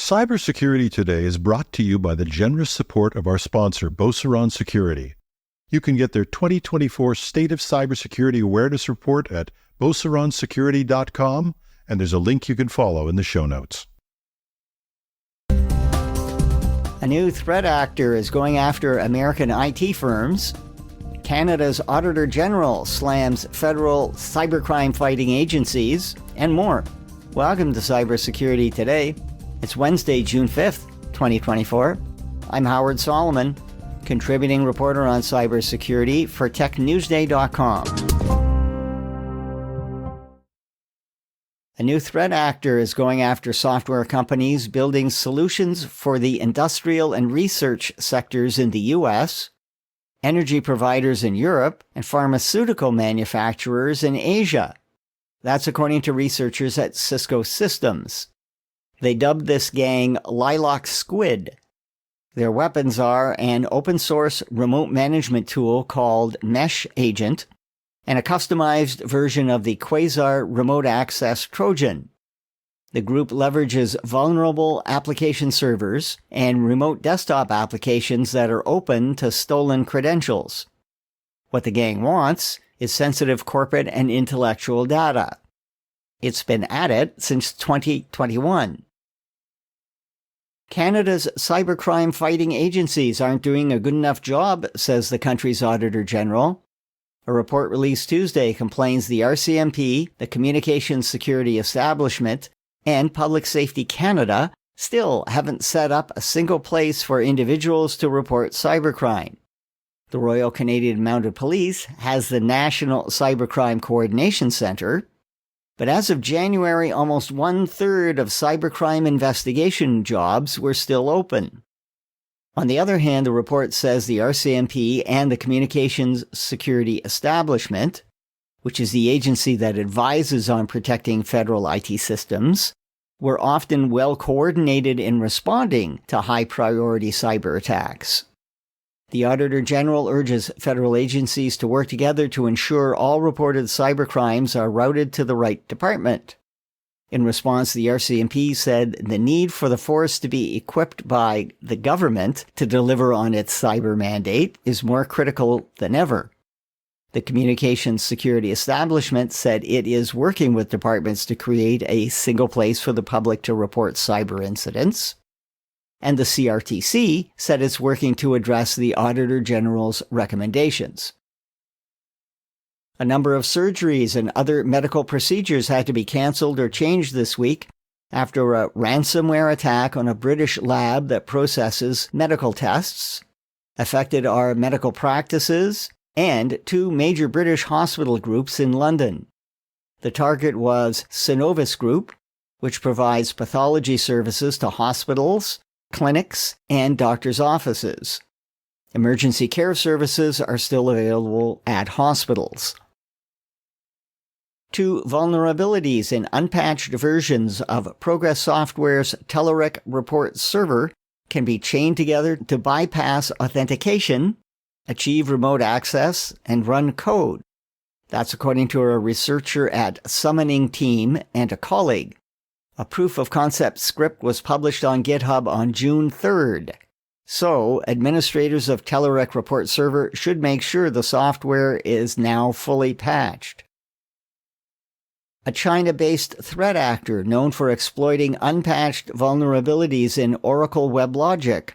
Cybersecurity Today is brought to you by the generous support of our sponsor, Beauceron Security. You can get their 2024 State of Cybersecurity Awareness Report at beauceronsecurity.com, and there's a link you can follow in the show notes. A new threat actor is going after American IT firms. Canada's Auditor General slams federal cybercrime fighting agencies, and more. Welcome to Cybersecurity Today. It's Wednesday, June 5th, 2024. I'm Howard Solomon, contributing reporter on cybersecurity for TechNewsDay.com. A new threat actor is going after software companies building solutions for the industrial and research sectors in the U.S., energy providers in Europe, and pharmaceutical manufacturers in Asia. That's according to researchers at Cisco Systems. They dubbed this gang Lilac Squid. Their weapons are an open-source remote management tool called Mesh Agent and a customized version of the Quasar remote access trojan. The group leverages vulnerable application servers and remote desktop applications that are open to stolen credentials. What the gang wants is sensitive corporate and intellectual data. It's been at it since 2021. Canada's cybercrime fighting agencies aren't doing a good enough job, says the country's Auditor General. A report released Tuesday complains the RCMP, the Communications Security Establishment, and Public Safety Canada still haven't set up a single place for individuals to report cybercrime. The Royal Canadian Mounted Police has the National Cybercrime Coordination Centre, but as of January, almost one-third of cybercrime investigation jobs were still open. On the other hand, the report says the RCMP and the Communications Security Establishment, which is the agency that advises on protecting federal IT systems, were often well coordinated in responding to high-priority cyber attacks. The Auditor General urges federal agencies to work together to ensure all reported cybercrimes are routed to the right department. In response, the RCMP said the need for the force to be equipped by the government to deliver on its cyber mandate is more critical than ever. The Communications Security Establishment said it is working with departments to create a single place for the public to report cyber incidents. And the CRTC said it's working to address the Auditor General's recommendations. A number of surgeries and other medical procedures had to be cancelled or changed this week after a ransomware attack on a British lab that processes medical tests affected our medical practices and two major British hospital groups in London. The target was Synovus Group, which provides pathology services to hospitals, clinics, and doctors' offices. Emergency care services are still available at hospitals. Two vulnerabilities in unpatched versions of Progress Software's Telerik report server can be chained together to bypass authentication, achieve remote access, and run code. That's according to a researcher at Summoning Team and a colleague. A proof-of-concept script was published on GitHub on June 3rd. So, administrators of Telerik Report Server should make sure the software is now fully patched. A China-based threat actor known for exploiting unpatched vulnerabilities in Oracle WebLogic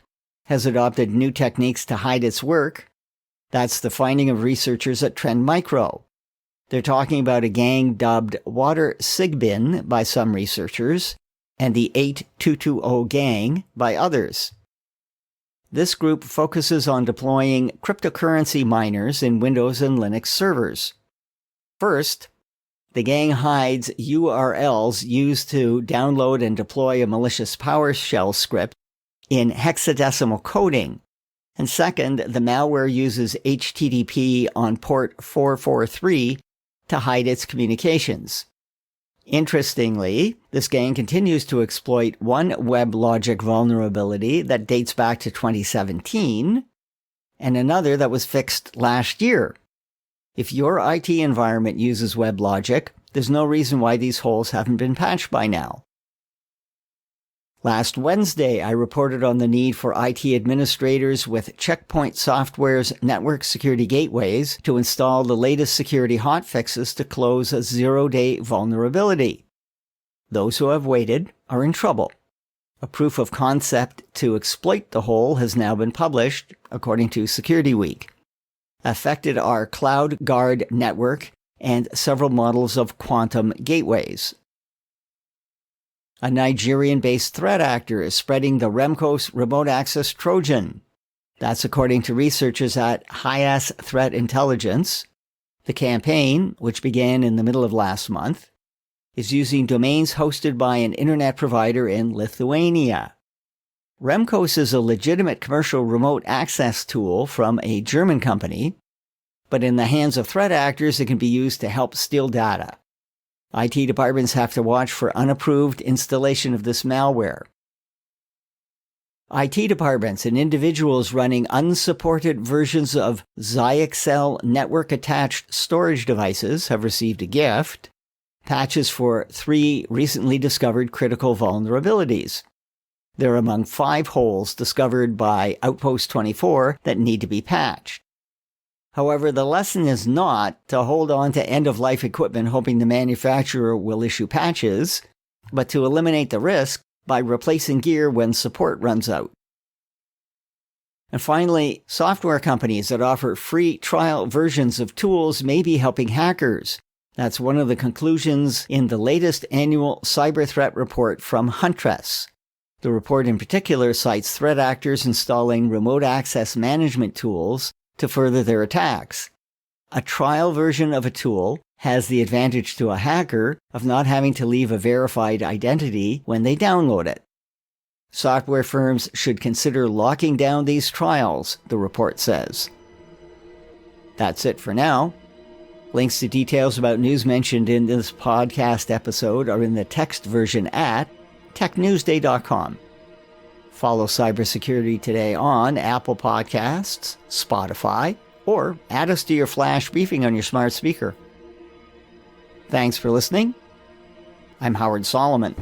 has adopted new techniques to hide its work. That's the finding of researchers at Trend Micro. They're talking about a gang dubbed Water Sigbin by some researchers, and the 8220 gang by others. This group focuses on deploying cryptocurrency miners in Windows and Linux servers. First, the gang hides URLs used to download and deploy a malicious PowerShell script in hexadecimal coding. And second, the malware uses HTTP on port 443 to hide its communications. Interestingly, this gang continues to exploit one WebLogic vulnerability that dates back to 2017 and another that was fixed last year. If your IT environment uses WebLogic, there's no reason why these holes haven't been patched by now. Last Wednesday, I reported on the need for IT administrators with Checkpoint Software's network security gateways to install the latest security hotfixes to close a zero-day vulnerability. Those who have waited are in trouble. A proof of concept to exploit the hole has now been published, according to Security Week. Affected are Cloud Guard network and several models of quantum gateways. A Nigerian-based threat actor is spreading the Remcos remote access trojan. That's according to researchers at Hyas Threat Intelligence. The campaign, which began in the middle of last month, is using domains hosted by an internet provider in Lithuania. Remcos is a legitimate commercial remote access tool from a German company, but in the hands of threat actors, it can be used to help steal data. IT departments have to watch for unapproved installation of this malware. IT departments and individuals running unsupported versions of Zyxel network-attached storage devices have received a gift, patches for 3 recently discovered critical vulnerabilities. They're among 5 holes discovered by Outpost 24 that need to be patched. However, the lesson is not to hold on to end-of-life equipment hoping the manufacturer will issue patches, but to eliminate the risk by replacing gear when support runs out. And finally, software companies that offer free trial versions of tools may be helping hackers. That's one of the conclusions in the latest annual cyber threat report from Huntress. The report in particular cites threat actors installing remote access management tools to further their attacks. A trial version of a tool has the advantage to a hacker of not having to leave a verified identity when they download it. Software firms should consider locking down these trials, the report says. That's it for now. Links to details about news mentioned in this podcast episode are in the text version at technewsday.com. Follow Cybersecurity Today on Apple Podcasts, Spotify, or add us to your flash briefing on your smart speaker. Thanks for listening. I'm Howard Solomon.